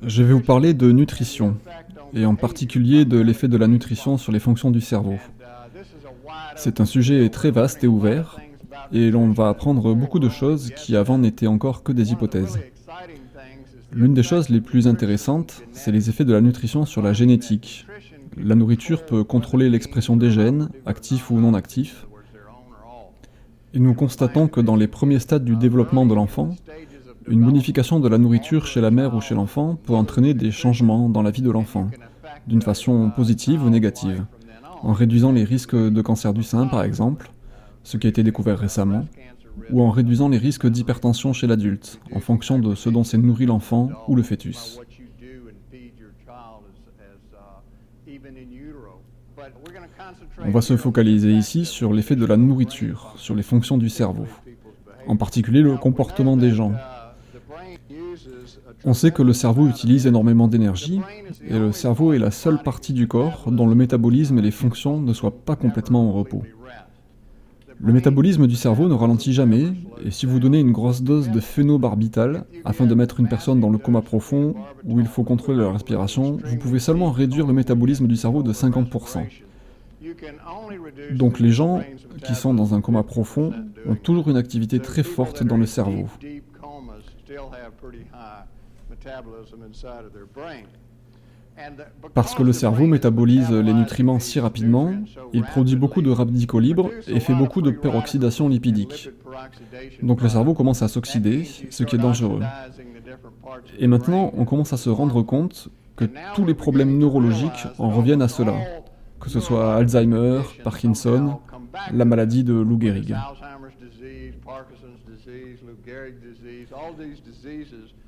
Je vais vous parler de nutrition, et en particulier de l'effet de la nutrition sur les fonctions du cerveau. C'est un sujet très vaste et ouvert, et l'on va apprendre beaucoup de choses qui avant n'étaient encore que des hypothèses. L'une des choses les plus intéressantes, c'est les effets de la nutrition sur la génétique. La nourriture peut contrôler l'expression des gènes, actifs ou non actifs, et nous constatons que dans les premiers stades du développement de l'enfant, une modification de la nourriture chez la mère ou chez l'enfant peut entraîner des changements dans la vie de l'enfant, d'une façon positive ou négative, en réduisant les risques de cancer du sein par exemple, ce qui a été découvert récemment, ou en réduisant les risques d'hypertension chez l'adulte, en fonction de ce dont s'est nourri l'enfant ou le fœtus. On va se focaliser ici sur l'effet de la nourriture, sur les fonctions du cerveau, en particulier le comportement des gens. On sait que le cerveau utilise énormément d'énergie, et le cerveau est la seule partie du corps dont le métabolisme et les fonctions ne soient pas complètement au repos. Le métabolisme du cerveau ne ralentit jamais, et si vous donnez une grosse dose de phénobarbital, afin de mettre une personne dans le coma profond, où il faut contrôler la respiration, vous pouvez seulement réduire le métabolisme du cerveau de 50%. Donc les gens qui sont dans un coma profond ont toujours une activité très forte dans le cerveau. Parce que le cerveau métabolise les nutriments si rapidement, il produit beaucoup de radicaux libres et fait beaucoup de peroxydation lipidique. Donc le cerveau commence à s'oxyder, ce qui est dangereux. Et maintenant, on commence à se rendre compte que tous les problèmes neurologiques en reviennent à cela, que ce soit Alzheimer, Parkinson, la maladie de Lou Gehrig.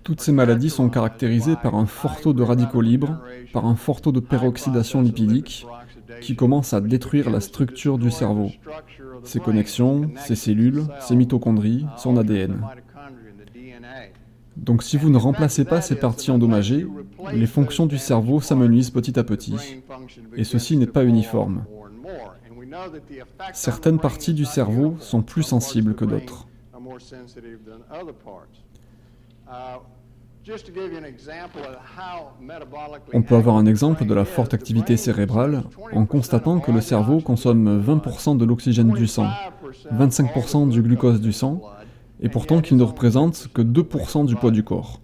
Toutes ces maladies sont caractérisées par un fort taux de radicaux libres, par un fort taux de peroxydation lipidique qui commence à détruire la structure du cerveau, ses connexions, ses cellules, ses mitochondries, son ADN. Donc si vous ne remplacez pas ces parties endommagées, les fonctions du cerveau s'amenuisent petit à petit, et ceci n'est pas uniforme. Certaines parties du cerveau sont plus sensibles que d'autres. On peut avoir un exemple de la forte activité cérébrale en constatant que le cerveau consomme 20% de l'oxygène du sang, 25% du glucose du sang, et pourtant qu'il ne représente que 2% du poids du corps.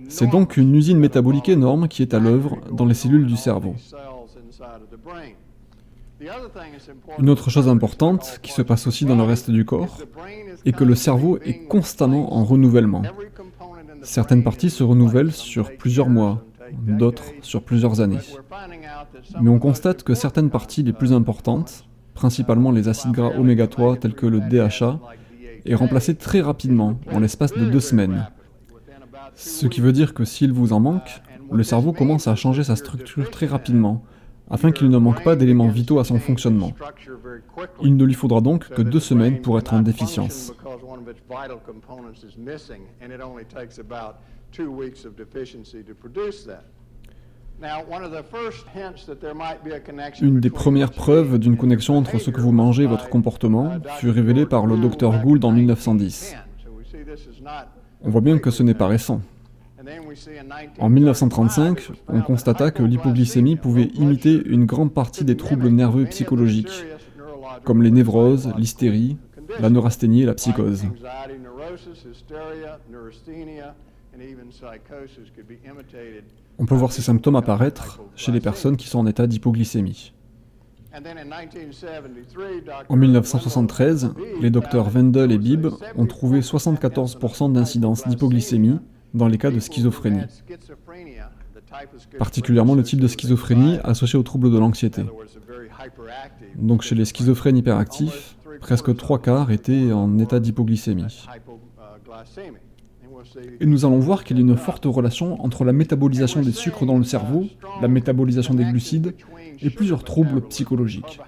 C'est donc une usine métabolique énorme qui est à l'œuvre dans les cellules du cerveau. Une autre chose importante qui se passe aussi dans le reste du corps est que le cerveau est constamment en renouvellement. Certaines parties se renouvellent sur plusieurs mois, d'autres sur plusieurs années. Mais on constate que certaines parties les plus importantes, principalement les acides gras oméga 3 tels que le DHA, est remplacée très rapidement, en l'espace de 2 semaines. Ce qui veut dire que s'il vous en manque, le cerveau commence à changer sa structure très rapidement, afin qu'il ne manque pas d'éléments vitaux à son fonctionnement. Il ne lui faudra donc que 2 semaines pour être en déficience. Une des premières preuves d'une connexion entre ce que vous mangez et votre comportement fut révélée par le Dr Gould en 1910. On voit bien que ce n'est pas récent. En 1935, on constata que l'hypoglycémie pouvait imiter une grande partie des troubles nerveux psychologiques, comme les névroses, l'hystérie, la neurasthénie et la psychose. On peut voir ces symptômes apparaître chez les personnes qui sont en état d'hypoglycémie. En 1973, les docteurs Wendel et Bibb ont trouvé 74% d'incidence d'hypoglycémie dans les cas de schizophrénie, particulièrement le type de schizophrénie associé aux troubles de l'anxiété. Donc chez les schizophrènes hyperactifs, presque 3 quarts étaient en état d'hypoglycémie. Et nous allons voir qu'il y a une forte relation entre la métabolisation des sucres dans le cerveau, la métabolisation des glucides et plusieurs troubles psychologiques.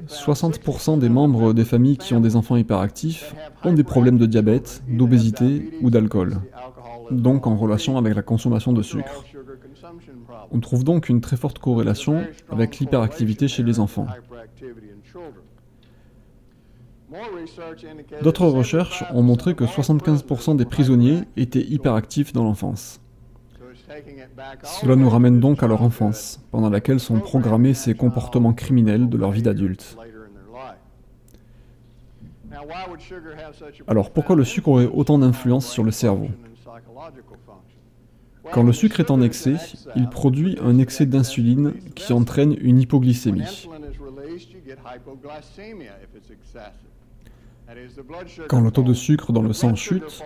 60% des membres des familles qui ont des enfants hyperactifs ont des problèmes de diabète, d'obésité ou d'alcool, donc en relation avec la consommation de sucre. On trouve donc une très forte corrélation avec l'hyperactivité chez les enfants. D'autres recherches ont montré que 75% des prisonniers étaient hyperactifs dans l'enfance. Cela nous ramène donc à leur enfance, pendant laquelle sont programmés ces comportements criminels de leur vie d'adulte. Alors pourquoi le sucre aurait autant d'influence sur le cerveau? Quand le sucre est en excès, il produit un excès d'insuline qui entraîne une hypoglycémie. Quand le taux de sucre dans le sang chute,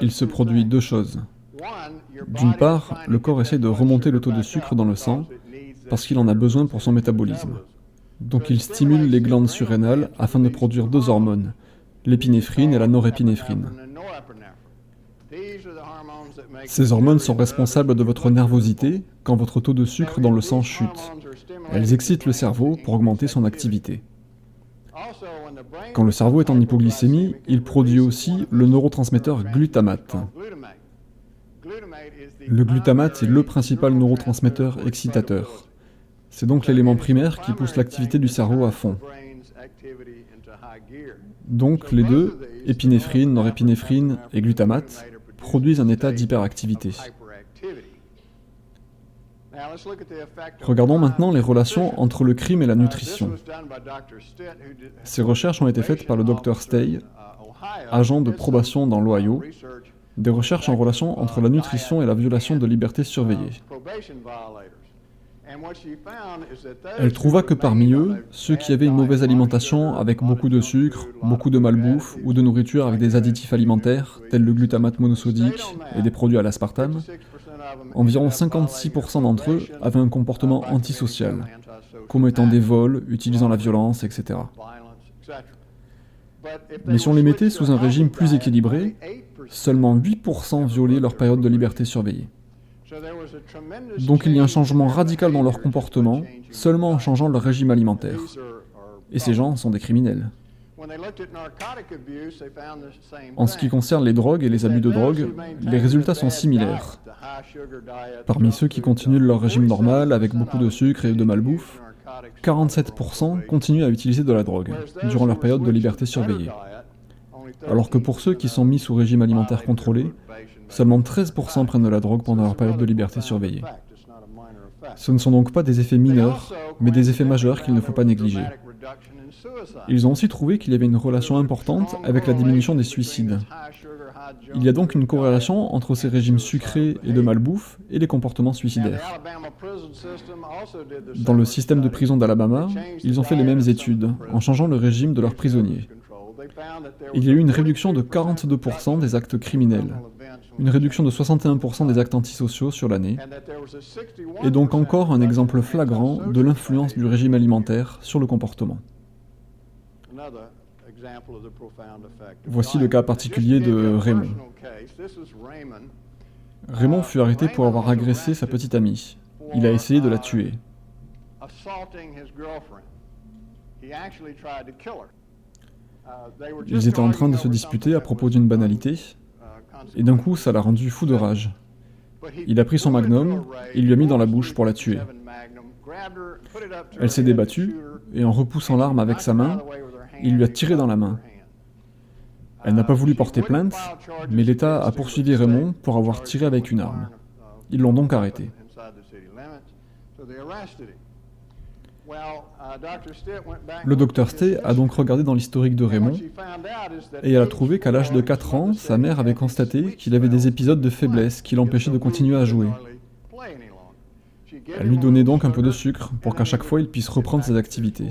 il se produit deux choses. D'une part, le corps essaie de remonter le taux de sucre dans le sang parce qu'il en a besoin pour son métabolisme. Donc il stimule les glandes surrénales afin de produire deux hormones, l'épinéphrine et la norépinéphrine. Ces hormones sont responsables de votre nervosité quand votre taux de sucre dans le sang chute. Elles excitent le cerveau pour augmenter son activité. Quand le cerveau est en hypoglycémie, il produit aussi le neurotransmetteur glutamate. Le glutamate est le principal neurotransmetteur excitateur. C'est donc l'élément primaire qui pousse l'activité du cerveau à fond. Donc les deux, épinéphrine, norépinéphrine et glutamate, produisent un état d'hyperactivité. Regardons maintenant les relations entre le crime et la nutrition. Ces recherches ont été faites par le Dr Stay, agent de probation dans l'Ohio, des recherches en relation entre la nutrition et la violation de liberté surveillée. Elle trouva que parmi eux, ceux qui avaient une mauvaise alimentation avec beaucoup de sucre, beaucoup de malbouffe ou de nourriture avec des additifs alimentaires tels le glutamate monosodique et des produits à l'aspartame, environ 56% d'entre eux avaient un comportement antisocial, commettant des vols, utilisant la violence, etc. Mais si on les mettait sous un régime plus équilibré, seulement 8% violaient leur période de liberté surveillée. Donc il y a un changement radical dans leur comportement, seulement en changeant leur régime alimentaire. Et ces gens sont des criminels. En ce qui concerne les drogues et les abus de drogue, les résultats sont similaires. Parmi ceux qui continuent leur régime normal avec beaucoup de sucre et de malbouffe, 47% continuent à utiliser de la drogue durant leur période de liberté surveillée. Alors que pour ceux qui sont mis sous régime alimentaire contrôlé, seulement 13% prennent de la drogue pendant leur période de liberté surveillée. Ce ne sont donc pas des effets mineurs, mais des effets majeurs qu'il ne faut pas négliger. Ils ont aussi trouvé qu'il y avait une relation importante avec la diminution des suicides. Il y a donc une corrélation entre ces régimes sucrés et de malbouffe et les comportements suicidaires. Dans le système de prison d'Alabama, ils ont fait les mêmes études, en changeant le régime de leurs prisonniers. Il y a eu une réduction de 42% des actes criminels, une réduction de 61% des actes antisociaux sur l'année, et donc encore un exemple flagrant de l'influence du régime alimentaire sur le comportement. Voici le cas particulier de Raymond. Raymond fut arrêté pour avoir agressé sa petite amie. Il a essayé de la tuer. Ils étaient en train de se disputer à propos d'une banalité, et d'un coup ça l'a rendu fou de rage. Il a pris son magnum et il lui a mis dans la bouche pour la tuer. Elle s'est débattue, et en repoussant l'arme avec sa main, il lui a tiré dans la main. Elle n'a pas voulu porter plainte, mais l'État a poursuivi Raymond pour avoir tiré avec une arme. Ils l'ont donc arrêté. Le Dr Stay a donc regardé dans l'historique de Raymond, et elle a trouvé qu'à l'âge de 4 ans, sa mère avait constaté qu'il avait des épisodes de faiblesse qui l'empêchaient de continuer à jouer. Elle lui donnait donc un peu de sucre pour qu'à chaque fois il puisse reprendre ses activités.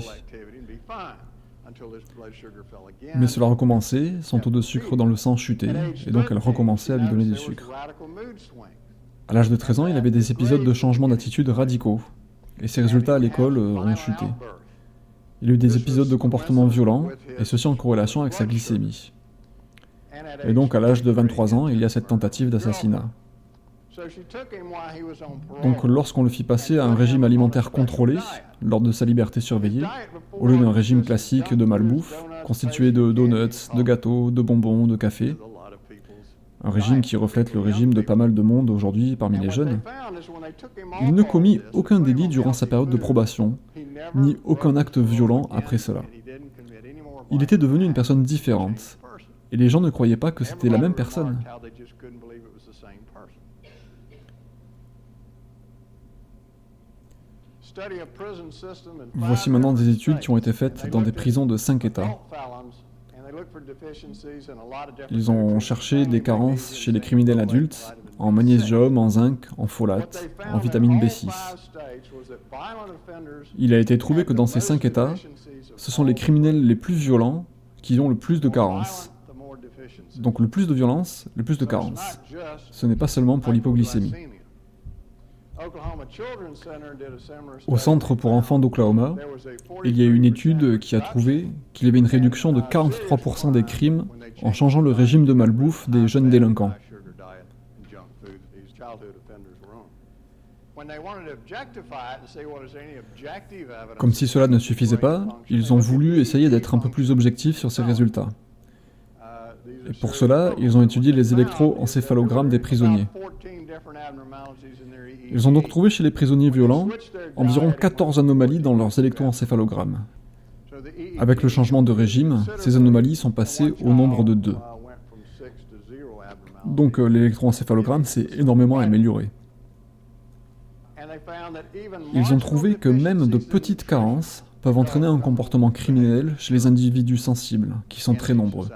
Mais cela recommençait, son taux de sucre dans le sang chutait, et donc elle recommençait à lui donner du sucre. À l'âge de 13 ans, il avait des épisodes de changement d'attitude radicaux, et ses résultats à l'école ont chuté. Il a eu des épisodes de comportement violent, et ceci en corrélation avec sa glycémie. Et donc à l'âge de 23 ans, il y a cette tentative d'assassinat. Donc lorsqu'on le fit passer à un régime alimentaire contrôlé, lors de sa liberté surveillée, au lieu d'un régime classique de malbouffe, constitué de donuts, de gâteaux, de bonbons, de café, un régime qui reflète le régime de pas mal de monde aujourd'hui parmi les jeunes, il ne commit aucun délit durant sa période de probation, ni aucun acte violent après cela. Il était devenu une personne différente, et les gens ne croyaient pas que c'était la même personne. Voici maintenant des études qui ont été faites dans des prisons de 5 États. Ils ont cherché des carences chez les criminels adultes, en magnésium, en zinc, en folate, en vitamine B6. Il a été trouvé que dans ces 5 États, ce sont les criminels les plus violents qui ont le plus de carences. Donc le plus de violence, le plus de carences. Ce n'est pas seulement pour l'hypoglycémie. Au centre pour enfants d'Oklahoma, il y a une étude qui a trouvé qu'il y avait une réduction de 43% des crimes en changeant le régime de malbouffe des jeunes délinquants. Comme si cela ne suffisait pas, ils ont voulu essayer d'être un peu plus objectifs sur ces résultats. Et pour cela, ils ont étudié les électroencéphalogrammes des prisonniers. Ils ont donc trouvé chez les prisonniers violents environ 14 anomalies dans leurs électroencéphalogrammes. Avec le changement de régime, ces anomalies sont passées au nombre de 2. Donc l'électroencéphalogramme s'est énormément amélioré. Ils ont trouvé que même de petites carences peuvent entraîner un comportement criminel chez les individus sensibles, qui sont très nombreux.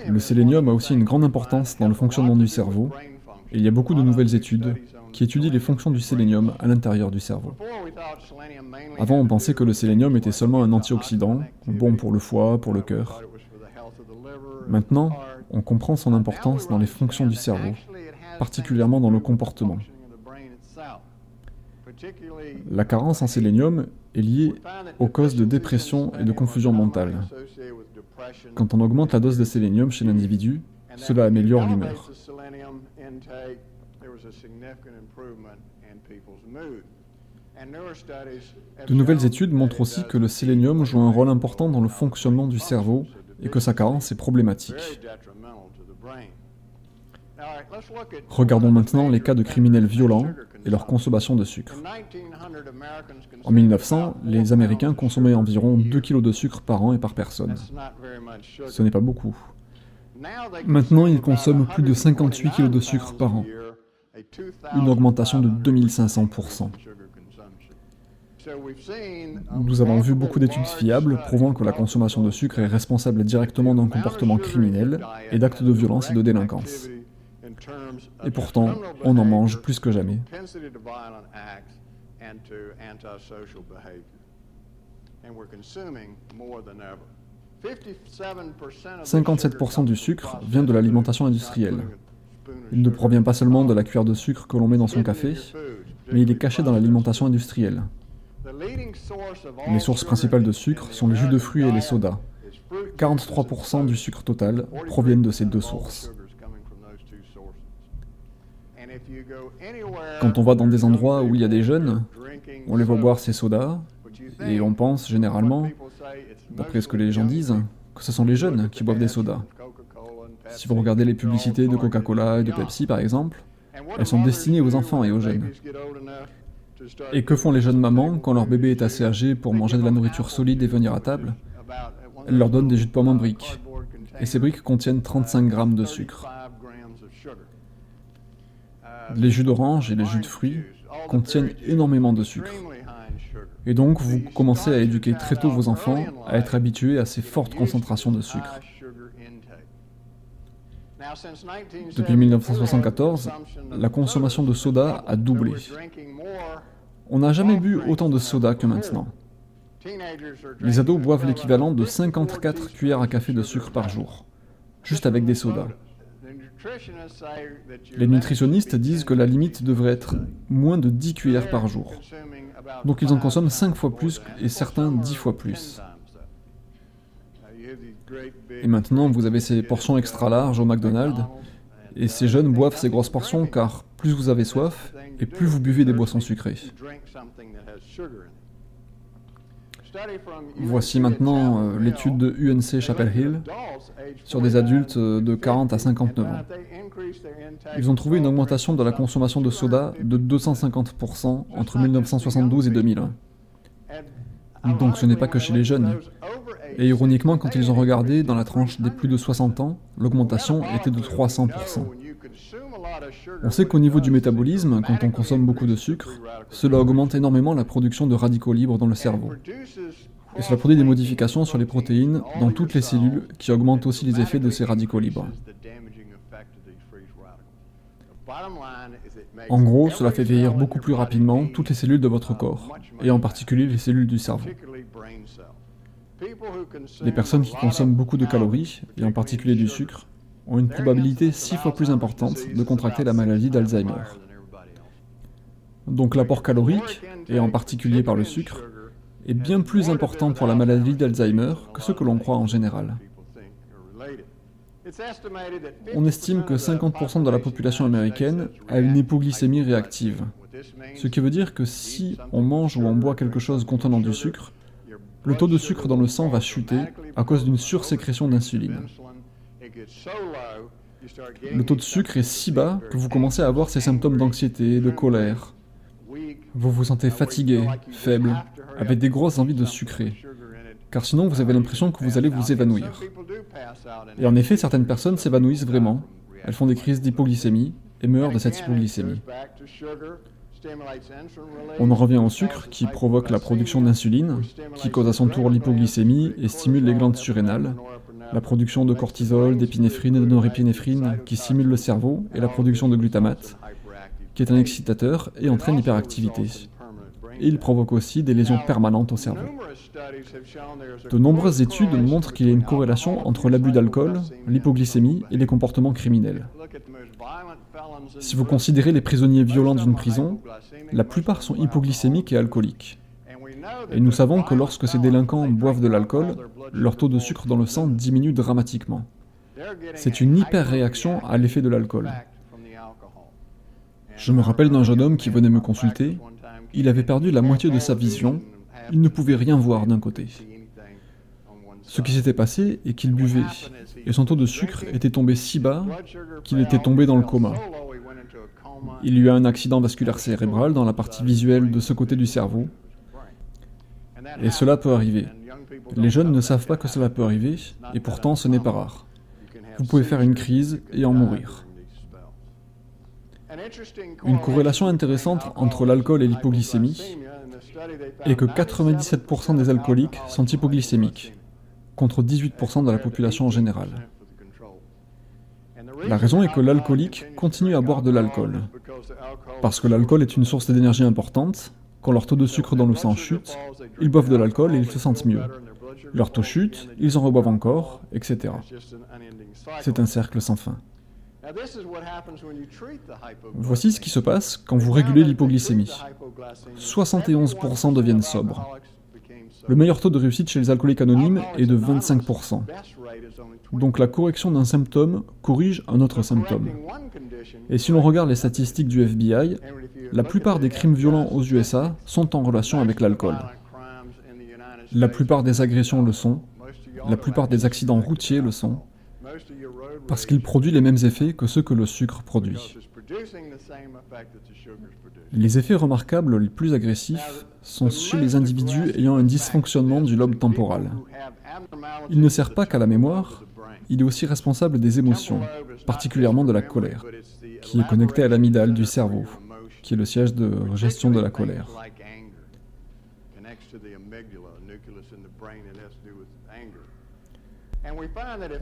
Le sélénium a aussi une grande importance dans le fonctionnement du cerveau, et il y a beaucoup de nouvelles études qui étudient les fonctions du sélénium à l'intérieur du cerveau. Avant, on pensait que le sélénium était seulement un antioxydant, bon pour le foie, pour le cœur. Maintenant, on comprend son importance dans les fonctions du cerveau, particulièrement dans le comportement. La carence en sélénium est liée aux causes de dépression et de confusion mentale. Quand on augmente la dose de sélénium chez l'individu, cela améliore l'humeur. De nouvelles études montrent aussi que le sélénium joue un rôle important dans le fonctionnement du cerveau et que sa carence est problématique. Regardons maintenant les cas de criminels violents et leur consommation de sucre. En 1900, les Américains consommaient environ 2 kg de sucre par an et par personne. Ce n'est pas beaucoup. Maintenant, ils consomment plus de 58 kg de sucre par an, une augmentation de 2500%. Nous avons vu beaucoup d'études fiables prouvant que la consommation de sucre est responsable directement d'un comportement criminel et d'actes de violence et de délinquance. Et pourtant, on en mange plus que jamais. 57% du sucre vient de l'alimentation industrielle. Il ne provient pas seulement de la cuillère de sucre que l'on met dans son café, mais il est caché dans l'alimentation industrielle. Les sources principales de sucre sont les jus de fruits et les sodas. 43% du sucre total proviennent de ces deux sources. Quand on va dans des endroits où il y a des jeunes, on les voit boire ces sodas, et on pense généralement, d'après ce que les gens disent, que ce sont les jeunes qui boivent des sodas. Si vous regardez les publicités de Coca-Cola et de Pepsi par exemple, elles sont destinées aux enfants et aux jeunes. Et que font les jeunes mamans quand leur bébé est assez âgé pour manger de la nourriture solide et venir à table? Elles leur donnent des jus de pomme en briques. Et ces briques contiennent 35 grammes de sucre. Les jus d'orange et les jus de fruits contiennent énormément de sucre. Et donc, vous commencez à éduquer très tôt vos enfants à être habitués à ces fortes concentrations de sucre. Depuis 1974, la consommation de soda a doublé. On n'a jamais bu autant de soda que maintenant. Les ados boivent l'équivalent de 54 cuillères à café de sucre par jour, juste avec des sodas. Les nutritionnistes disent que la limite devrait être moins de 10 cuillères par jour. Donc ils en consomment 5 fois plus et certains 10 fois plus. Et maintenant, vous avez ces portions extra larges au McDonald's, et ces jeunes boivent ces grosses portions car plus vous avez soif et plus vous buvez des boissons sucrées. Voici maintenant l'étude de UNC Chapel Hill sur des adultes de 40 à 59 ans. Ils ont trouvé une augmentation de la consommation de soda de 250% entre 1972 et 2001. Donc ce n'est pas que chez les jeunes. Et ironiquement, quand ils ont regardé dans la tranche des plus de 60 ans, l'augmentation était de 300%. On sait qu'au niveau du métabolisme, quand on consomme beaucoup de sucre, cela augmente énormément la production de radicaux libres dans le cerveau. Et cela produit des modifications sur les protéines dans toutes les cellules qui augmentent aussi les effets de ces radicaux libres. En gros, cela fait vieillir beaucoup plus rapidement toutes les cellules de votre corps, et en particulier les cellules du cerveau. Les personnes qui consomment beaucoup de calories, et en particulier du sucre, ont une probabilité 6 fois plus importante de contracter la maladie d'Alzheimer. Donc l'apport calorique, et en particulier par le sucre, est bien plus important pour la maladie d'Alzheimer que ce que l'on croit en général. On estime que 50% de la population américaine a une hypoglycémie réactive, ce qui veut dire que si on mange ou on boit quelque chose contenant du sucre, le taux de sucre dans le sang va chuter à cause d'une sursécrétion d'insuline. Le taux de sucre est si bas que vous commencez à avoir ces symptômes d'anxiété, de colère. Vous vous sentez fatigué, faible, avec des grosses envies de sucrer, car sinon vous avez l'impression que vous allez vous évanouir. Et en effet, certaines personnes s'évanouissent vraiment, elles font des crises d'hypoglycémie et meurent de cette hypoglycémie. On en revient au sucre qui provoque la production d'insuline, qui cause à son tour l'hypoglycémie et stimule les glandes surrénales, la production de cortisol, d'épinéphrine et de norépinéphrine qui stimule le cerveau et la production de glutamate, qui est un excitateur et entraîne l'hyperactivité. Et il provoque aussi des lésions permanentes au cerveau. De nombreuses études montrent qu'il y a une corrélation entre l'abus d'alcool, l'hypoglycémie et les comportements criminels. Si vous considérez les prisonniers violents d'une prison, la plupart sont hypoglycémiques et alcooliques. Et nous savons que lorsque ces délinquants boivent de l'alcool, leur taux de sucre dans le sang diminue dramatiquement. C'est une hyperréaction à l'effet de l'alcool. Je me rappelle d'un jeune homme qui venait me consulter. Il avait perdu la moitié de sa vision, il ne pouvait rien voir d'un côté. Ce qui s'était passé est qu'il buvait, et son taux de sucre était tombé si bas qu'il était tombé dans le coma. Il eut un accident vasculaire cérébral dans la partie visuelle de ce côté du cerveau, et cela peut arriver. Les jeunes ne savent pas que cela peut arriver, et pourtant ce n'est pas rare. Vous pouvez faire une crise et en mourir. Une corrélation intéressante entre l'alcool et l'hypoglycémie est que 97% des alcooliques sont hypoglycémiques, contre 18% de la population en général. La raison est que l'alcoolique continue à boire de l'alcool, parce que l'alcool est une source d'énergie importante. Quand leur taux de sucre dans le sang chute, ils boivent de l'alcool et ils se sentent mieux. Leur taux chute, ils en reboivent encore, etc. C'est un cercle sans fin. Voici ce qui se passe quand vous régulez l'hypoglycémie. 71% deviennent sobres. Le meilleur taux de réussite chez les alcooliques anonymes est de 25%. Donc la correction d'un symptôme corrige un autre symptôme. Et si l'on regarde les statistiques du FBI, la plupart des crimes violents aux USA sont en relation avec l'alcool. La plupart des agressions le sont, la plupart des accidents routiers le sont, parce qu'il produit les mêmes effets que ceux que le sucre produit. Les effets remarquables les plus agressifs sont chez les individus ayant un dysfonctionnement du lobe temporal. Il ne sert pas qu'à la mémoire, il est aussi responsable des émotions, particulièrement de la colère, qui est connectée à l'amygdale du cerveau, qui est le siège de gestion de la colère.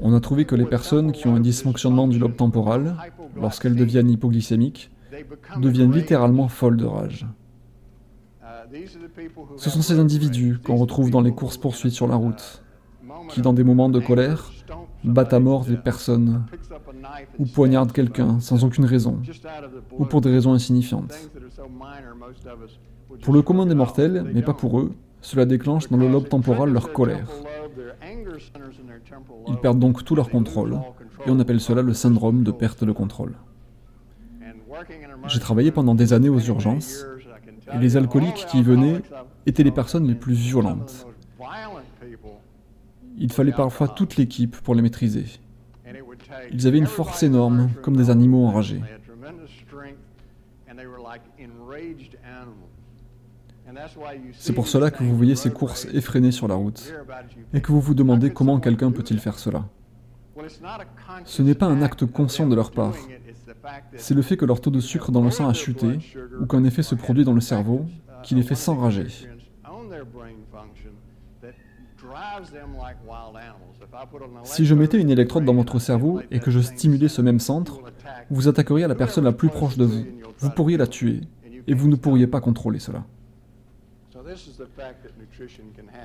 On a trouvé que les personnes qui ont un dysfonctionnement du lobe temporal, lorsqu'elles deviennent hypoglycémiques, deviennent littéralement folles de rage. Ce sont ces individus qu'on retrouve dans les courses-poursuites sur la route, qui, dans des moments de colère, battent à mort des personnes, ou poignardent quelqu'un sans aucune raison, ou pour des raisons insignifiantes. Pour le commun des mortels, mais pas pour eux, cela déclenche dans le lobe temporal leur colère. Ils perdent donc tout leur contrôle, et on appelle cela le syndrome de perte de contrôle. J'ai travaillé pendant des années aux urgences, et les alcooliques qui y venaient étaient les personnes les plus violentes, Il fallait parfois toute l'équipe pour les maîtriser. Ils avaient une force énorme, comme des animaux enragés. C'est pour cela que vous voyez ces courses effrénées sur la route, et que vous vous demandez comment quelqu'un peut-il faire cela. Ce n'est pas un acte conscient de leur part, c'est le fait que leur taux de sucre dans le sang a chuté, ou qu'un effet se produit dans le cerveau, qui les fait s'enrager. Si je mettais une électrode dans votre cerveau et que je stimulais ce même centre, vous attaqueriez la personne la plus proche de vous. Vous pourriez la tuer, et vous ne pourriez pas contrôler cela.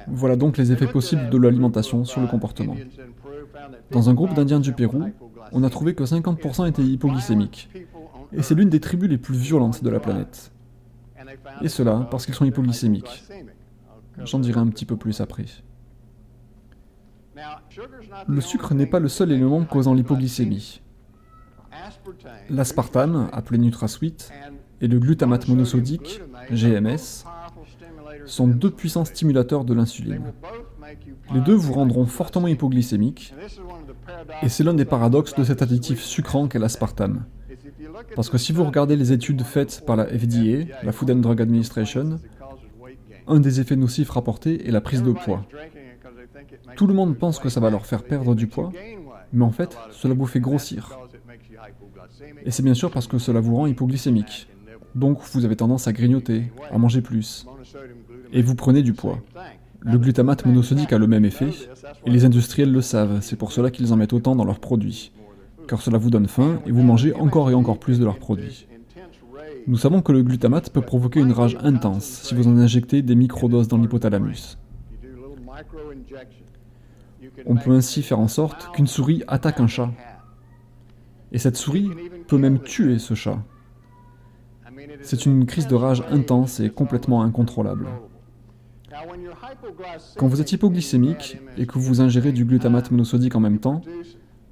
Voilà donc les effets possibles de l'alimentation sur le comportement. Dans un groupe d'Indiens du Pérou, on a trouvé que 50% étaient hypoglycémiques, et c'est l'une des tribus les plus violentes de la planète. Et cela parce qu'ils sont hypoglycémiques. J'en dirai un petit peu plus après. Le sucre n'est pas le seul élément causant l'hypoglycémie. L'aspartame, appelé NutraSweet, et le glutamate monosodique, GMS, sont deux puissants stimulateurs de l'insuline. Les deux vous rendront fortement hypoglycémique, et c'est l'un des paradoxes de cet additif sucrant qu'est l'aspartame. Parce que si vous regardez les études faites par la FDA, la Food and Drug Administration, un des effets nocifs rapportés est la prise de poids. Tout le monde pense que ça va leur faire perdre du poids, mais en fait, cela vous fait grossir. Et c'est bien sûr parce que cela vous rend hypoglycémique. Donc vous avez tendance à grignoter, à manger plus. Et vous prenez du poids. Le glutamate monosodique a le même effet, et les industriels le savent, c'est pour cela qu'ils en mettent autant dans leurs produits. Car cela vous donne faim, et vous mangez encore et encore plus de leurs produits. Nous savons que le glutamate peut provoquer une rage intense si vous en injectez des microdoses dans l'hypothalamus. On peut ainsi faire en sorte qu'une souris attaque un chat. Et cette souris peut même tuer ce chat. C'est une crise de rage intense et complètement incontrôlable. Quand vous êtes hypoglycémique et que vous ingérez du glutamate monosodique en même temps,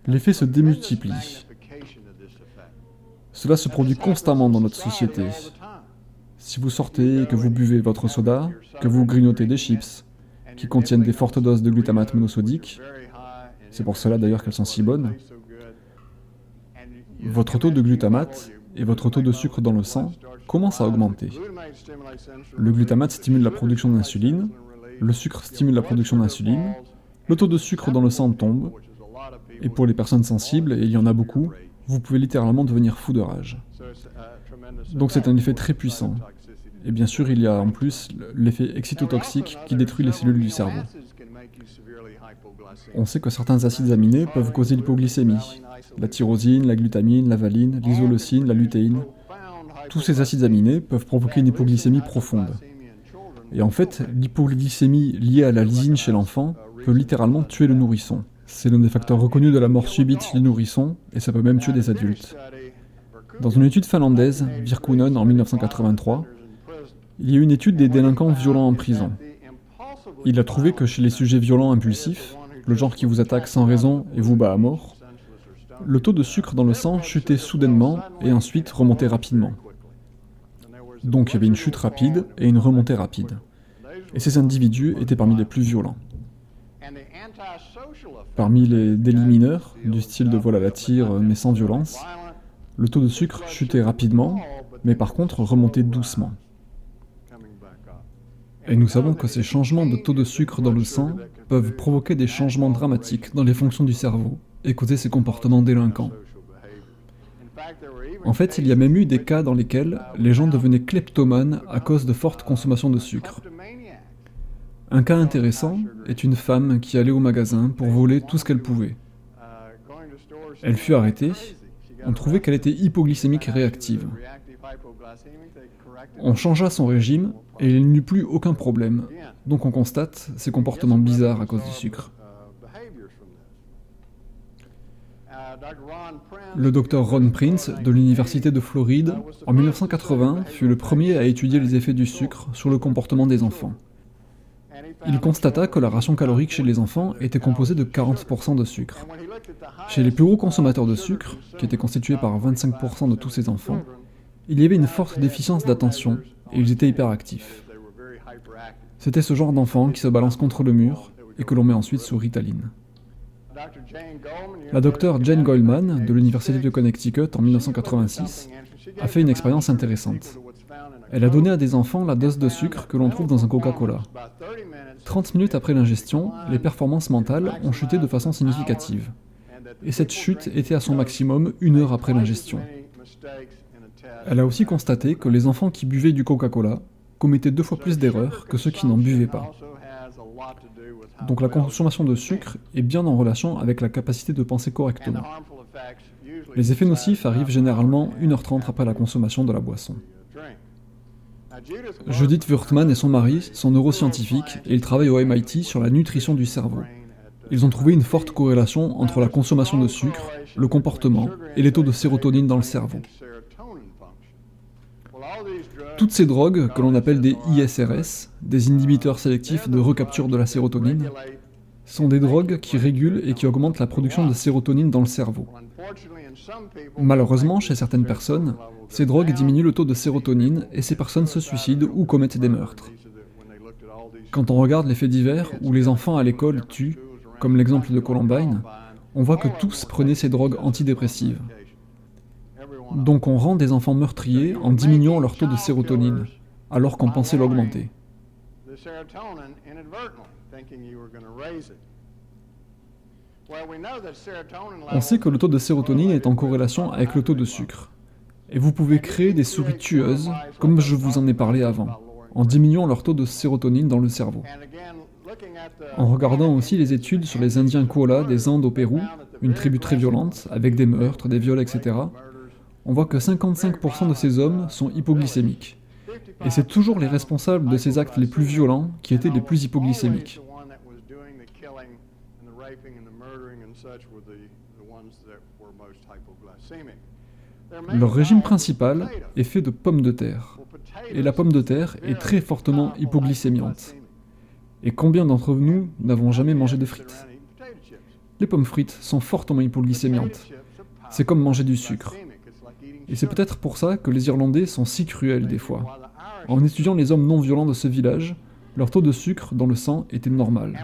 l'effet se démultiplie. Cela se produit constamment dans notre société. Si vous sortez et que vous buvez votre soda, que vous grignotez des chips, qui contiennent des fortes doses de glutamate monosodique, c'est pour cela d'ailleurs qu'elles sont si bonnes, votre taux de glutamate et votre taux de sucre dans le sang commencent à augmenter. Le glutamate stimule la production d'insuline, le sucre stimule la production d'insuline, le taux de sucre dans le sang tombe, et pour les personnes sensibles, et il y en a beaucoup, vous pouvez littéralement devenir fou de rage. Donc c'est un effet très puissant. Et bien sûr, il y a en plus l'effet excitotoxique qui détruit les cellules du cerveau. On sait que certains acides aminés peuvent causer l'hypoglycémie. La tyrosine, la glutamine, la valine, l'isoleucine, la lutéine. Tous ces acides aminés peuvent provoquer une hypoglycémie profonde. Et en fait, l'hypoglycémie liée à la lysine chez l'enfant peut littéralement tuer le nourrisson. C'est l'un des facteurs reconnus de la mort subite du nourrisson, et ça peut même tuer des adultes. Dans une étude finlandaise, Virkunen en 1983, il y a eu une étude des délinquants violents en prison. Il a trouvé que chez les sujets violents impulsifs, le genre qui vous attaque sans raison et vous bat à mort, le taux de sucre dans le sang chutait soudainement et ensuite remontait rapidement. Donc il y avait une chute rapide et une remontée rapide. Et ces individus étaient parmi les plus violents. Parmi les délits mineurs, du style de vol à la tire mais sans violence, le taux de sucre chutait rapidement, mais par contre remontait doucement. Et nous savons que ces changements de taux de sucre dans le sang peuvent provoquer des changements dramatiques dans les fonctions du cerveau et causer ces comportements délinquants. En fait, il y a même eu des cas dans lesquels les gens devenaient kleptomanes à cause de fortes consommations de sucre. Un cas intéressant est une femme qui allait au magasin pour voler tout ce qu'elle pouvait. Elle fut arrêtée, on trouvait qu'elle était hypoglycémique réactive. On changea son régime et il n'y eut plus aucun problème. Donc on constate ces comportements bizarres à cause du sucre. Le docteur Ron Prince de l'Université de Floride, en 1980, fut le premier à étudier les effets du sucre sur le comportement des enfants. Il constata que la ration calorique chez les enfants était composée de 40% de sucre. Chez les plus gros consommateurs de sucre, qui étaient constitués par 25% de tous ces enfants, il y avait une forte déficience d'attention et ils étaient hyperactifs. C'était ce genre d'enfant qui se balance contre le mur et que l'on met ensuite sous Ritaline. La docteure Jane Goldman, de l'Université de Connecticut en 1986, a fait une expérience intéressante. Elle a donné à des enfants la dose de sucre que l'on trouve dans un Coca-Cola. 30 minutes après l'ingestion, les performances mentales ont chuté de façon significative. Et cette chute était à son maximum 1 heure après l'ingestion. Elle a aussi constaté que les enfants qui buvaient du Coca-Cola commettaient 2 fois plus d'erreurs que ceux qui n'en buvaient pas. Donc la consommation de sucre est bien en relation avec la capacité de penser correctement. Les effets nocifs arrivent généralement 1h30 après la consommation de la boisson. Judith Wurtman et son mari sont neuroscientifiques et ils travaillent au MIT sur la nutrition du cerveau. Ils ont trouvé une forte corrélation entre la consommation de sucre, le comportement et les taux de sérotonine dans le cerveau. Toutes ces drogues, que l'on appelle des ISRS, des inhibiteurs sélectifs de recapture de la sérotonine, sont des drogues qui régulent et qui augmentent la production de sérotonine dans le cerveau. Malheureusement, chez certaines personnes, ces drogues diminuent le taux de sérotonine et ces personnes se suicident ou commettent des meurtres. Quand on regarde les faits divers où les enfants à l'école tuent, comme l'exemple de Columbine, on voit que tous prenaient ces drogues antidépressives. Donc on rend des enfants meurtriers en diminuant leur taux de sérotonine, alors qu'on pensait l'augmenter. On sait que le taux de sérotonine est en corrélation avec le taux de sucre. Et vous pouvez créer des souris tueuses, comme je vous en ai parlé avant, en diminuant leur taux de sérotonine dans le cerveau. En regardant aussi les études sur les Indiens koalas des Andes au Pérou, une tribu très violente, avec des meurtres, des viols, etc., on voit que 55% de ces hommes sont hypoglycémiques. Et c'est toujours les responsables de ces actes les plus violents qui étaient les plus hypoglycémiques. Leur régime principal est fait de pommes de terre. Et la pomme de terre est très fortement hypoglycémiante. Et combien d'entre nous n'avons jamais mangé de frites? Les pommes frites sont fortement hypoglycémiantes. C'est comme manger du sucre. Et c'est peut-être pour ça que les Irlandais sont si cruels des fois. En étudiant les hommes non violents de ce village, leur taux de sucre dans le sang était normal.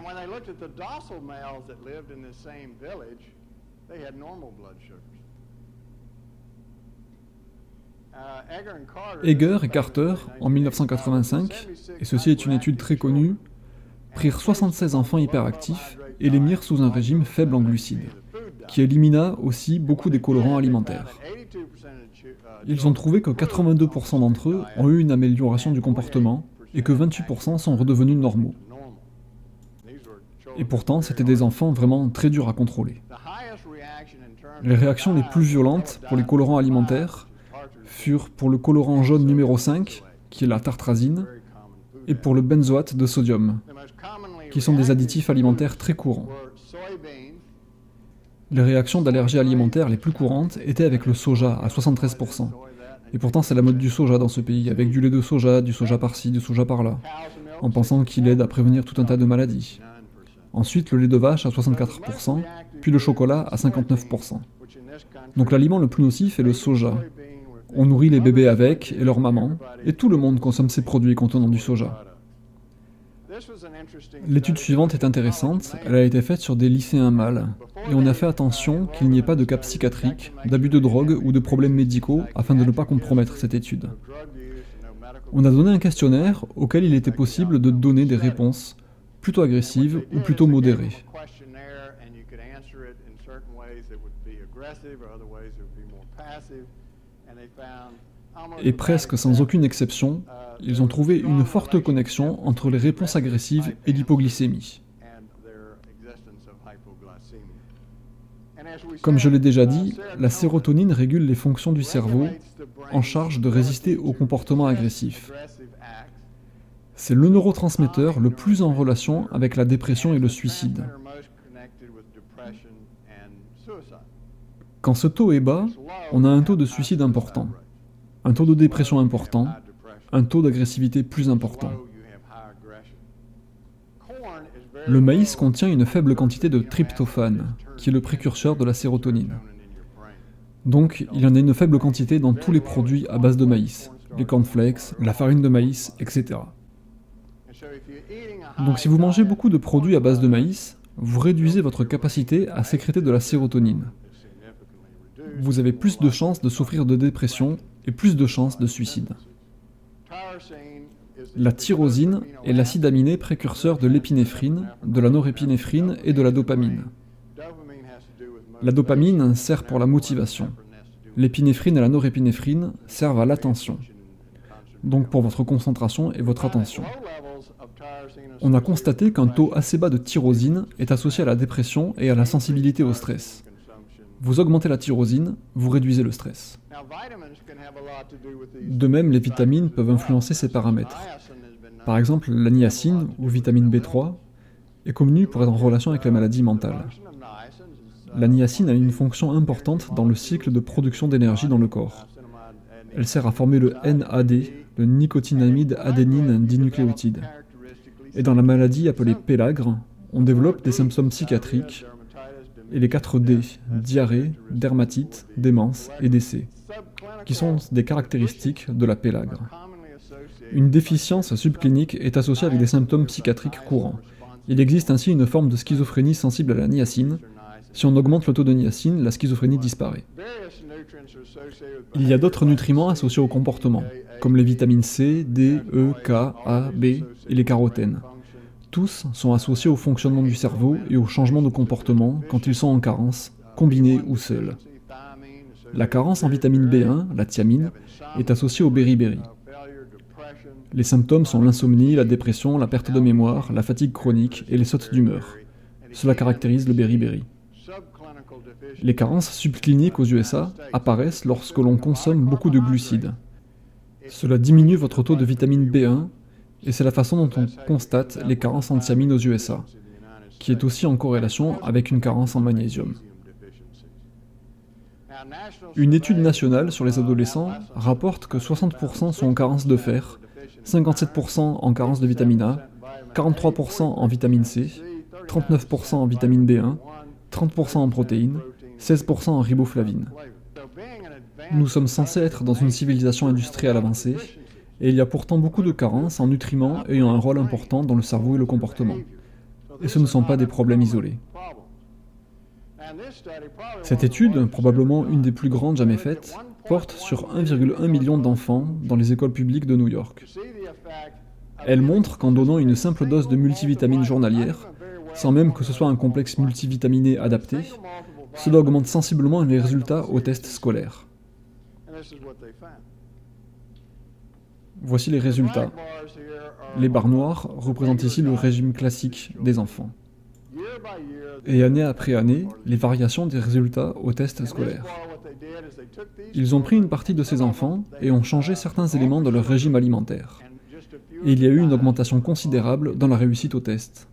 Eger et Carter, en 1985, et ceci est une étude très connue, prirent 76 enfants hyperactifs et les mirent sous un régime faible en glucides, qui élimina aussi beaucoup des colorants alimentaires. Ils ont trouvé que 82% d'entre eux ont eu une amélioration du comportement et que 28% sont redevenus normaux. Et pourtant, c'étaient des enfants vraiment très durs à contrôler. Les réactions les plus violentes pour les colorants alimentaires furent pour le colorant jaune numéro 5, qui est la tartrazine, et pour le benzoate de sodium, qui sont des additifs alimentaires très courants. Les réactions d'allergie alimentaire les plus courantes étaient avec le soja, à 73%. Et pourtant, c'est la mode du soja dans ce pays, avec du lait de soja, du soja par-ci, du soja par-là, en pensant qu'il aide à prévenir tout un tas de maladies. Ensuite, le lait de vache à 64%, puis le chocolat à 59%. Donc l'aliment le plus nocif est le soja. On nourrit les bébés avec, et leurs mamans, et tout le monde consomme ces produits contenant du soja. L'étude suivante est intéressante, elle a été faite sur des lycéens mâles, et on a fait attention qu'il n'y ait pas de cas psychiatriques, d'abus de drogue ou de problèmes médicaux afin de ne pas compromettre cette étude. On a donné un questionnaire auquel il était possible de donner des réponses plutôt agressives ou plutôt modérées. Et presque sans aucune exception, ils ont trouvé une forte connexion entre les réponses agressives et l'hypoglycémie. Comme je l'ai déjà dit, la sérotonine régule les fonctions du cerveau en charge de résister au comportement agressif. C'est le neurotransmetteur le plus en relation avec la dépression et le suicide. Quand ce taux est bas, on a un taux de suicide important, un taux de dépression important, un taux d'agressivité plus important. Le maïs contient une faible quantité de tryptophane, qui est le précurseur de la sérotonine. Donc, il y en a une faible quantité dans tous les produits à base de maïs, les cornflakes, la farine de maïs, etc. Donc si vous mangez beaucoup de produits à base de maïs, vous réduisez votre capacité à sécréter de la sérotonine. Vous avez plus de chances de souffrir de dépression et plus de chances de suicide. La tyrosine est l'acide aminé précurseur de l'épinéphrine, de la norépinéphrine et de la dopamine. La dopamine sert pour la motivation. L'épinéphrine et la norépinéphrine servent à l'attention, donc pour votre concentration et votre attention. On a constaté qu'un taux assez bas de tyrosine est associé à la dépression et à la sensibilité au stress. Vous augmentez la tyrosine, vous réduisez le stress. De même, les vitamines peuvent influencer ces paramètres. Par exemple, la niacine, ou vitamine B3, est connue pour être en relation avec les maladies mentales. La niacine a une fonction importante dans le cycle de production d'énergie dans le corps. Elle sert à former le NAD, le nicotinamide adénine dinucléotide. Et dans la maladie appelée pélagre, on développe des symptômes psychiatriques et les 4 D, diarrhée, dermatite, démence et décès, qui sont des caractéristiques de la pélagre. Une déficience subclinique est associée avec des symptômes psychiatriques courants. Il existe ainsi une forme de schizophrénie sensible à la niacine. Si on augmente le taux de niacine, la schizophrénie disparaît. Il y a d'autres nutriments associés au comportement, comme les vitamines C, D, E, K, A, B et les carotènes. Tous sont associés au fonctionnement du cerveau et au changement de comportement quand ils sont en carence, combinés ou seuls. La carence en vitamine B1, la thiamine, est associée au beriberi. Les symptômes sont l'insomnie, la dépression, la perte de mémoire, la fatigue chronique et les sautes d'humeur. Cela caractérise le beriberi. Les carences subcliniques aux USA apparaissent lorsque l'on consomme beaucoup de glucides. Cela diminue votre taux de vitamine B1 et c'est la façon dont on constate les carences en thiamine aux USA, qui est aussi en corrélation avec une carence en magnésium. Une étude nationale sur les adolescents rapporte que 60% sont en carence de fer, 57% en carence de vitamine A, 43% en vitamine C, 39% en vitamine B1, 30% en protéines, 16% en riboflavine. Nous sommes censés être dans une civilisation industrielle avancée, et il y a pourtant beaucoup de carences en nutriments ayant un rôle important dans le cerveau et le comportement. Et ce ne sont pas des problèmes isolés. Cette étude, probablement une des plus grandes jamais faites, porte sur 1,1 million d'enfants dans les écoles publiques de New York. Elle montre qu'en donnant une simple dose de multivitamines journalière, sans même que ce soit un complexe multivitaminé adapté, cela augmente sensiblement les résultats aux tests scolaires. Voici les résultats. Les barres noires représentent ici le régime classique des enfants. Et année après année, les variations des résultats aux tests scolaires. Ils ont pris une partie de ces enfants et ont changé certains éléments de leur régime alimentaire. Et il y a eu une augmentation considérable dans la réussite aux tests.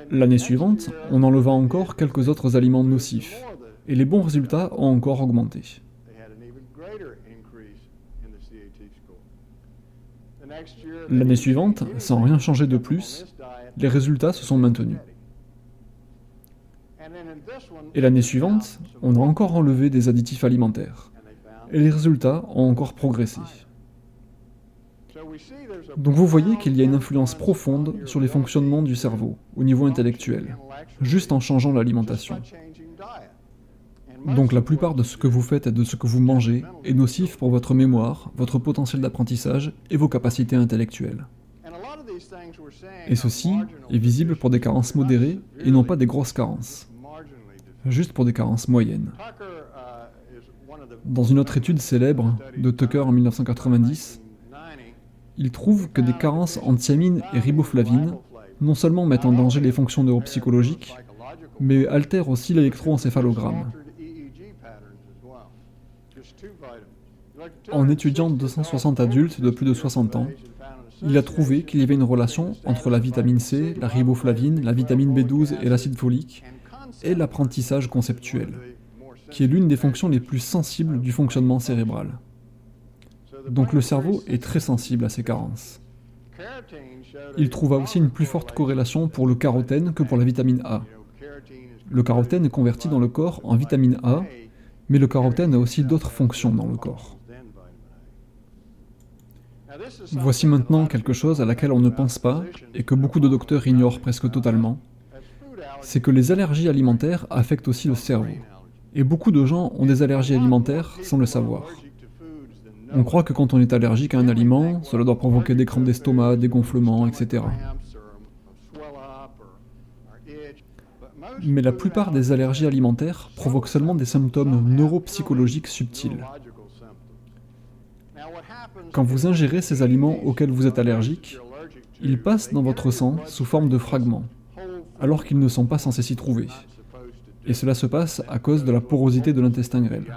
L'année suivante, on enleva encore quelques autres aliments nocifs, et les bons résultats ont encore augmenté. L'année suivante, sans rien changer de plus, les résultats se sont maintenus. Et l'année suivante, on a encore enlevé des additifs alimentaires, et les résultats ont encore progressé. Donc vous voyez qu'il y a une influence profonde sur les fonctionnements du cerveau, au niveau intellectuel, juste en changeant l'alimentation. Donc la plupart de ce que vous faites et de ce que vous mangez est nocif pour votre mémoire, votre potentiel d'apprentissage et vos capacités intellectuelles. Et ceci est visible pour des carences modérées et non pas des grosses carences, juste pour des carences moyennes. Dans une autre étude célèbre de Tucker en 1990, il trouve que des carences en thiamine et riboflavine non seulement mettent en danger les fonctions neuropsychologiques, mais altèrent aussi l'électroencéphalogramme. En étudiant 260 adultes de plus de 60 ans, il a trouvé qu'il y avait une relation entre la vitamine C, la riboflavine, la vitamine B12 et l'acide folique, et l'apprentissage conceptuel, qui est l'une des fonctions les plus sensibles du fonctionnement cérébral. Donc le cerveau est très sensible à ces carences. Il trouva aussi une plus forte corrélation pour le carotène que pour la vitamine A. Le carotène est converti dans le corps en vitamine A, mais le carotène a aussi d'autres fonctions dans le corps. Voici maintenant quelque chose à laquelle on ne pense pas et que beaucoup de docteurs ignorent presque totalement, c'est que les allergies alimentaires affectent aussi le cerveau. Et beaucoup de gens ont des allergies alimentaires sans le savoir. On croit que quand on est allergique à un aliment, cela doit provoquer des crampes d'estomac, des gonflements, etc. Mais la plupart des allergies alimentaires provoquent seulement des symptômes neuropsychologiques subtils. Quand vous ingérez ces aliments auxquels vous êtes allergique, ils passent dans votre sang sous forme de fragments, alors qu'ils ne sont pas censés s'y trouver. Et cela se passe à cause de la porosité de l'intestin grêle.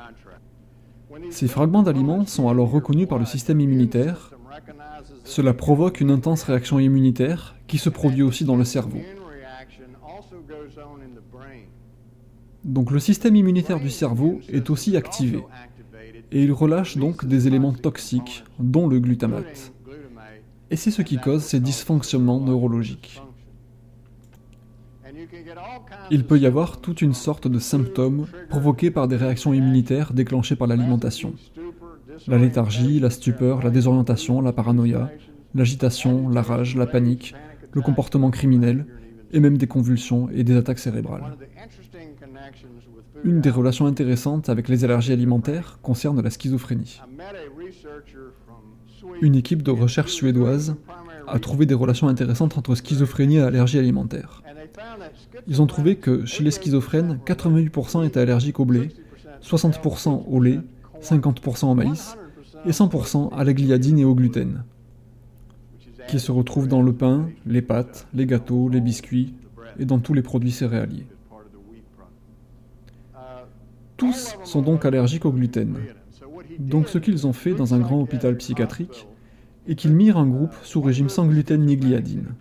Ces fragments d'aliments sont alors reconnus par le système immunitaire. Cela provoque une intense réaction immunitaire qui se produit aussi dans le cerveau. Donc le système immunitaire du cerveau est aussi activé. Et il relâche donc des éléments toxiques, dont le glutamate. Et c'est ce qui cause ces dysfonctionnements neurologiques. Il peut y avoir toute une sorte de symptômes provoqués par des réactions immunitaires déclenchées par l'alimentation. La léthargie, la stupeur, la désorientation, la paranoïa, l'agitation, la rage, la panique, le comportement criminel, et même des convulsions et des attaques cérébrales. Une des relations intéressantes avec les allergies alimentaires concerne la schizophrénie. Une équipe de recherche suédoise a trouvé des relations intéressantes entre schizophrénie et allergie alimentaire. Ils ont trouvé que chez les schizophrènes, 88% étaient allergiques au blé, 60% au lait, 50% au maïs et 100% à la gliadine et au gluten, qui se retrouvent dans le pain, les pâtes, les gâteaux, les biscuits et dans tous les produits céréaliers. Tous sont donc allergiques au gluten. Donc ce qu'ils ont fait dans un grand hôpital psychiatrique est qu'ils mirent un groupe sous régime sans gluten ni gliadine.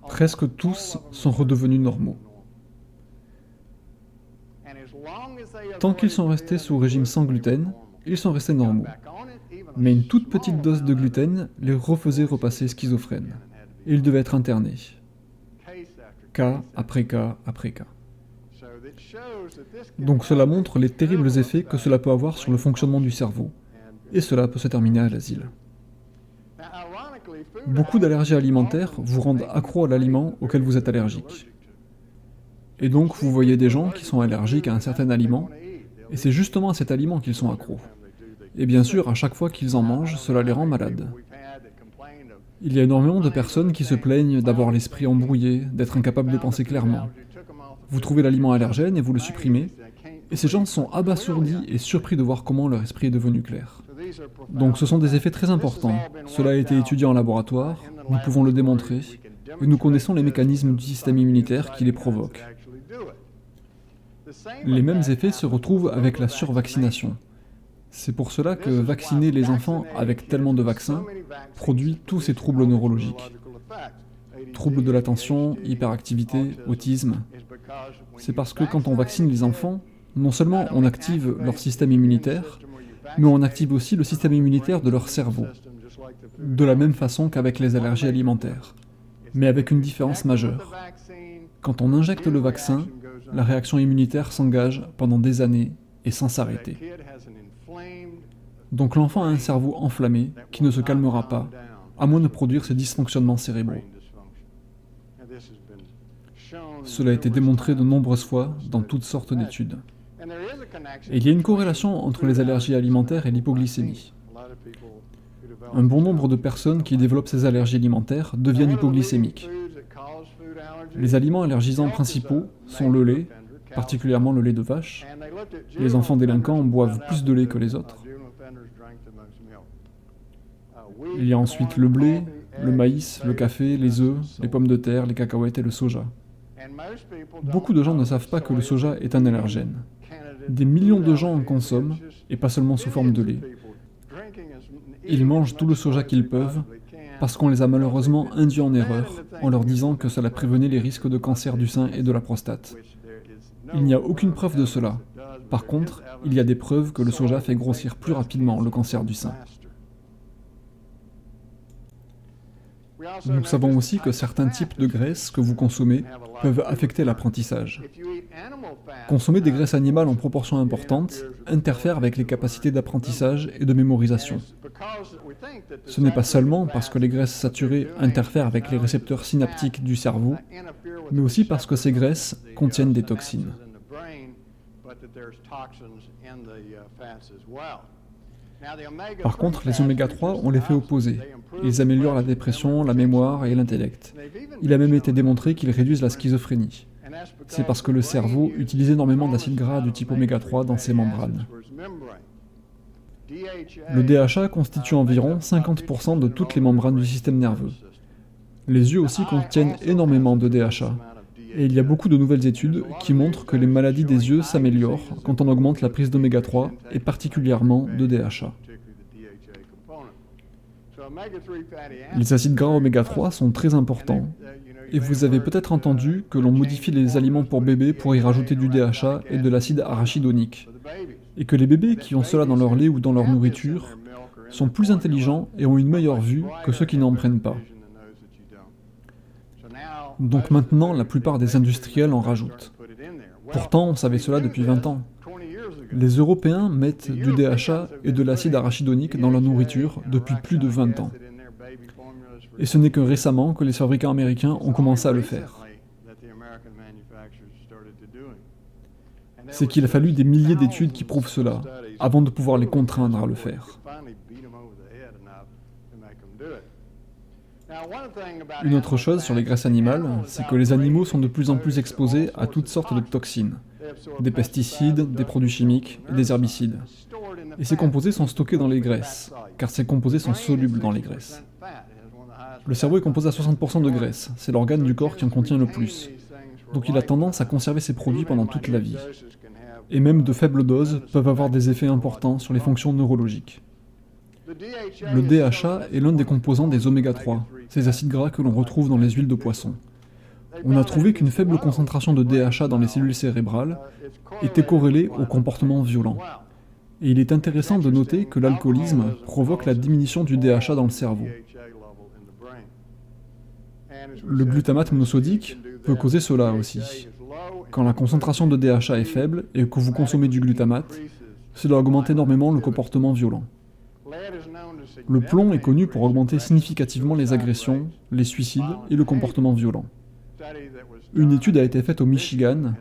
Presque tous sont redevenus normaux. Tant qu'ils sont restés sous régime sans gluten, ils sont restés normaux. Mais une toute petite dose de gluten les refaisait repasser schizophrènes. Et ils devaient être internés. Cas après cas après cas. Donc cela montre les terribles effets que cela peut avoir sur le fonctionnement du cerveau. Et cela peut se terminer à l'asile. Beaucoup d'allergies alimentaires vous rendent accro à l'aliment auquel vous êtes allergique. Et donc vous voyez des gens qui sont allergiques à un certain aliment, et c'est justement à cet aliment qu'ils sont accros. Et bien sûr, à chaque fois qu'ils en mangent, cela les rend malades. Il y a énormément de personnes qui se plaignent d'avoir l'esprit embrouillé, d'être incapables de penser clairement. Vous trouvez l'aliment allergène et vous le supprimez, et ces gens sont abasourdis et surpris de voir comment leur esprit est devenu clair. Donc ce sont des effets très importants. Cela a été étudié en laboratoire, nous pouvons le démontrer, et nous connaissons les mécanismes du système immunitaire qui les provoquent. Les mêmes effets se retrouvent avec la survaccination. C'est pour cela que vacciner les enfants avec tellement de vaccins produit tous ces troubles neurologiques. Troubles de l'attention, hyperactivité, autisme. C'est parce que quand on vaccine les enfants, non seulement on active leur système immunitaire, mais on active aussi le système immunitaire de leur cerveau, de la même façon qu'avec les allergies alimentaires, mais avec une différence majeure. Quand on injecte le vaccin, la réaction immunitaire s'engage pendant des années et sans s'arrêter. Donc l'enfant a un cerveau enflammé qui ne se calmera pas, à moins de produire ces dysfonctionnements cérébraux. Cela a été démontré de nombreuses fois dans toutes sortes d'études. Et il y a une corrélation entre les allergies alimentaires et l'hypoglycémie. Un bon nombre de personnes qui développent ces allergies alimentaires deviennent hypoglycémiques. Les aliments allergisants principaux sont le lait, particulièrement le lait de vache. Les enfants délinquants boivent plus de lait que les autres. Il y a ensuite le blé, le maïs, le café, les œufs, les pommes de terre, les cacahuètes et le soja. Beaucoup de gens ne savent pas que le soja est un allergène. Des millions de gens en consomment, et pas seulement sous forme de lait. Ils mangent tout le soja qu'ils peuvent, parce qu'on les a malheureusement induits en erreur, en leur disant que cela prévenait les risques de cancer du sein et de la prostate. Il n'y a aucune preuve de cela. Par contre, il y a des preuves que le soja fait grossir plus rapidement le cancer du sein. Nous savons aussi que certains types de graisses que vous consommez peuvent affecter l'apprentissage. Consommer des graisses animales en proportion importante interfère avec les capacités d'apprentissage et de mémorisation. Ce n'est pas seulement parce que les graisses saturées interfèrent avec les récepteurs synaptiques du cerveau, mais aussi parce que ces graisses contiennent des toxines. Par contre, les oméga 3 ont l'effet opposé. Ils améliorent la dépression, la mémoire et l'intellect. Il a même été démontré qu'ils réduisent la schizophrénie. C'est parce que le cerveau utilise énormément d'acides gras du type oméga 3 dans ses membranes. Le DHA constitue environ 50% de toutes les membranes du système nerveux. Les yeux aussi contiennent énormément de DHA. Et il y a beaucoup de nouvelles études qui montrent que les maladies des yeux s'améliorent quand on augmente la prise d'oméga 3 et particulièrement de DHA. Les acides gras oméga 3 sont très importants et vous avez peut-être entendu que l'on modifie les aliments pour bébés pour y rajouter du DHA et de l'acide arachidonique et que les bébés qui ont cela dans leur lait ou dans leur nourriture sont plus intelligents et ont une meilleure vue que ceux qui n'en prennent pas. Donc maintenant, la plupart des industriels en rajoutent. Pourtant, on savait cela depuis 20 ans. Les Européens mettent du DHA et de l'acide arachidonique dans la nourriture depuis plus de 20 ans. Et ce n'est que récemment que les fabricants américains ont commencé à le faire. C'est qu'il a fallu des milliers d'études qui prouvent cela, avant de pouvoir les contraindre à le faire. Une autre chose sur les graisses animales, c'est que les animaux sont de plus en plus exposés à toutes sortes de toxines, des pesticides, des produits chimiques et des herbicides. Et ces composés sont stockés dans les graisses, car ces composés sont solubles dans les graisses. Le cerveau est composé à 60% de graisse, c'est l'organe du corps qui en contient le plus. Donc il a tendance à conserver ses produits pendant toute la vie. Et même de faibles doses peuvent avoir des effets importants sur les fonctions neurologiques. Le DHA est l'un des composants des oméga 3, ces acides gras que l'on retrouve dans les huiles de poisson. On a trouvé qu'une faible concentration de DHA dans les cellules cérébrales était corrélée au comportement violent. Et il est intéressant de noter que l'alcoolisme provoque la diminution du DHA dans le cerveau. Le glutamate monosodique peut causer cela aussi. Quand la concentration de DHA est faible et que vous consommez du glutamate, cela augmente énormément le comportement violent. Le plomb est connu pour augmenter significativement les agressions, les suicides et le comportement violent. Une étude a été faite au Michigan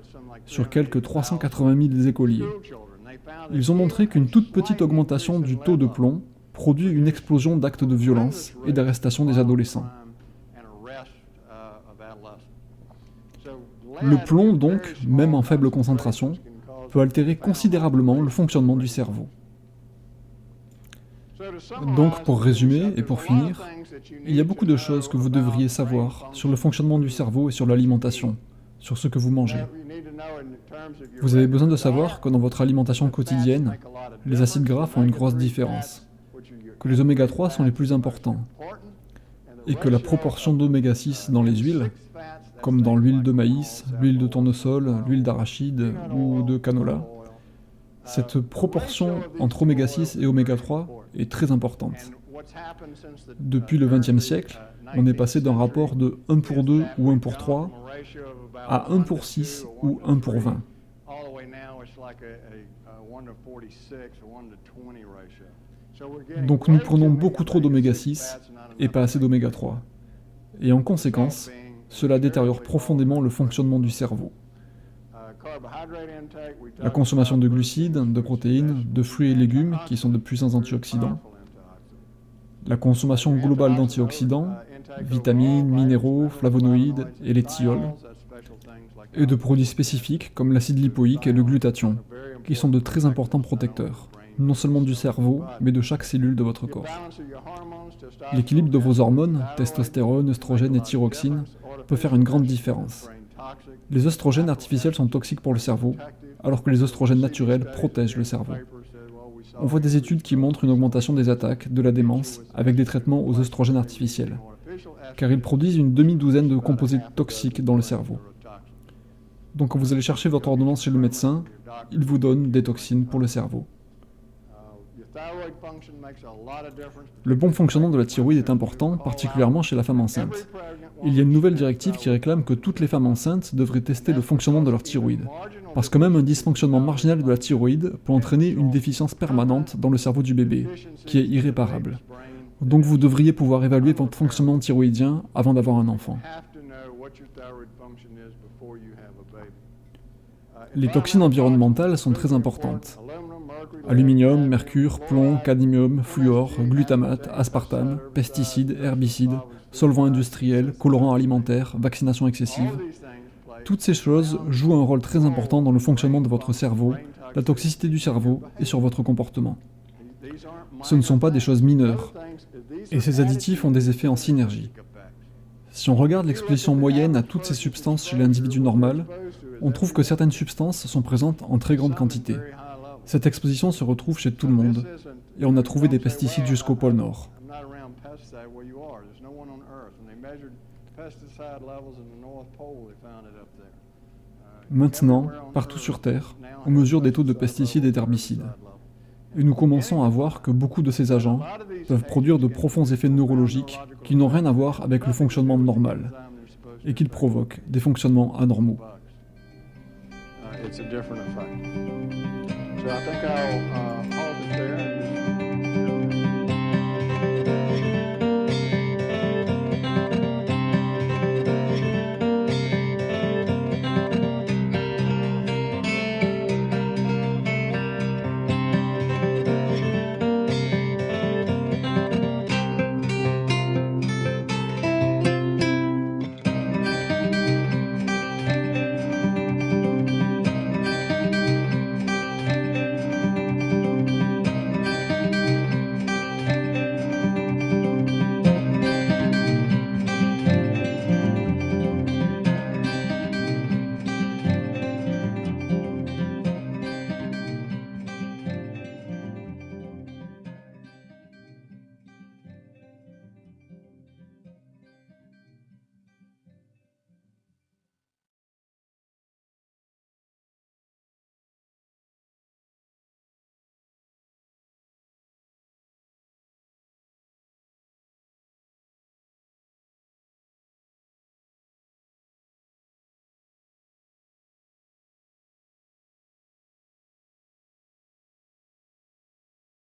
sur quelques 380 000 écoliers. Ils ont montré qu'une toute petite augmentation du taux de plomb produit une explosion d'actes de violence et d'arrestation des adolescents. Le plomb, donc, même en faible concentration, peut altérer considérablement le fonctionnement du cerveau. Donc, pour résumer et pour finir, il y a beaucoup de choses que vous devriez savoir sur le fonctionnement du cerveau et sur l'alimentation, sur ce que vous mangez. Vous avez besoin de savoir que dans votre alimentation quotidienne, les acides gras font une grosse différence, que les oméga 3 sont les plus importants, et que la proportion d'oméga 6 dans les huiles, comme dans l'huile de maïs, l'huile de tournesol, l'huile d'arachide ou de canola, cette proportion entre oméga 6 et oméga 3 est très importante. Depuis le XXe siècle, on est passé d'un rapport de 1 pour 2 ou 1 pour 3 à 1 pour 6 ou 1 pour 20. Donc nous prenons beaucoup trop d'oméga 6 et pas assez d'oméga 3. Et en conséquence, cela détériore profondément le fonctionnement du cerveau. La consommation de glucides, de protéines, de fruits et légumes qui sont de puissants antioxydants. La consommation globale d'antioxydants, vitamines, minéraux, flavonoïdes et les thiols. Et de produits spécifiques comme l'acide lipoïque et le glutathion, qui sont de très importants protecteurs, non seulement du cerveau, mais de chaque cellule de votre corps. L'équilibre de vos hormones, testostérone, œstrogène et thyroxine, peut faire une grande différence. Les œstrogènes artificiels sont toxiques pour le cerveau, alors que les œstrogènes naturels protègent le cerveau. On voit des études qui montrent une augmentation des attaques de la démence avec des traitements aux œstrogènes artificiels, car ils produisent une demi-douzaine de composés toxiques dans le cerveau. Donc quand vous allez chercher votre ordonnance chez le médecin, il vous donne des toxines pour le cerveau. Le bon fonctionnement de la thyroïde est important, particulièrement chez la femme enceinte. Il y a une nouvelle directive qui réclame que toutes les femmes enceintes devraient tester le fonctionnement de leur thyroïde, parce que même un dysfonctionnement marginal de la thyroïde peut entraîner une déficience permanente dans le cerveau du bébé, qui est irréparable. Donc vous devriez pouvoir évaluer votre fonctionnement thyroïdien avant d'avoir un enfant. Les toxines environnementales sont très importantes. Aluminium, mercure, plomb, cadmium, fluor, glutamate, aspartame, pesticides, herbicides, solvants industriels, colorants alimentaires, vaccination excessive. Toutes ces choses jouent un rôle très important dans le fonctionnement de votre cerveau, la toxicité du cerveau et sur votre comportement. Ce ne sont pas des choses mineures, et ces additifs ont des effets en synergie. Si on regarde l'exposition moyenne à toutes ces substances chez l'individu normal, on trouve que certaines substances sont présentes en très grande quantité. Cette exposition se retrouve chez tout le monde, et on a trouvé des pesticides jusqu'au pôle Nord. Maintenant, partout sur Terre, on mesure des taux de pesticides et d'herbicides. Et nous commençons à voir que beaucoup de ces agents peuvent produire de profonds effets neurologiques qui n'ont rien à voir avec le fonctionnement normal, et qu'ils provoquent des fonctionnements anormaux. So I think I'll hold it there.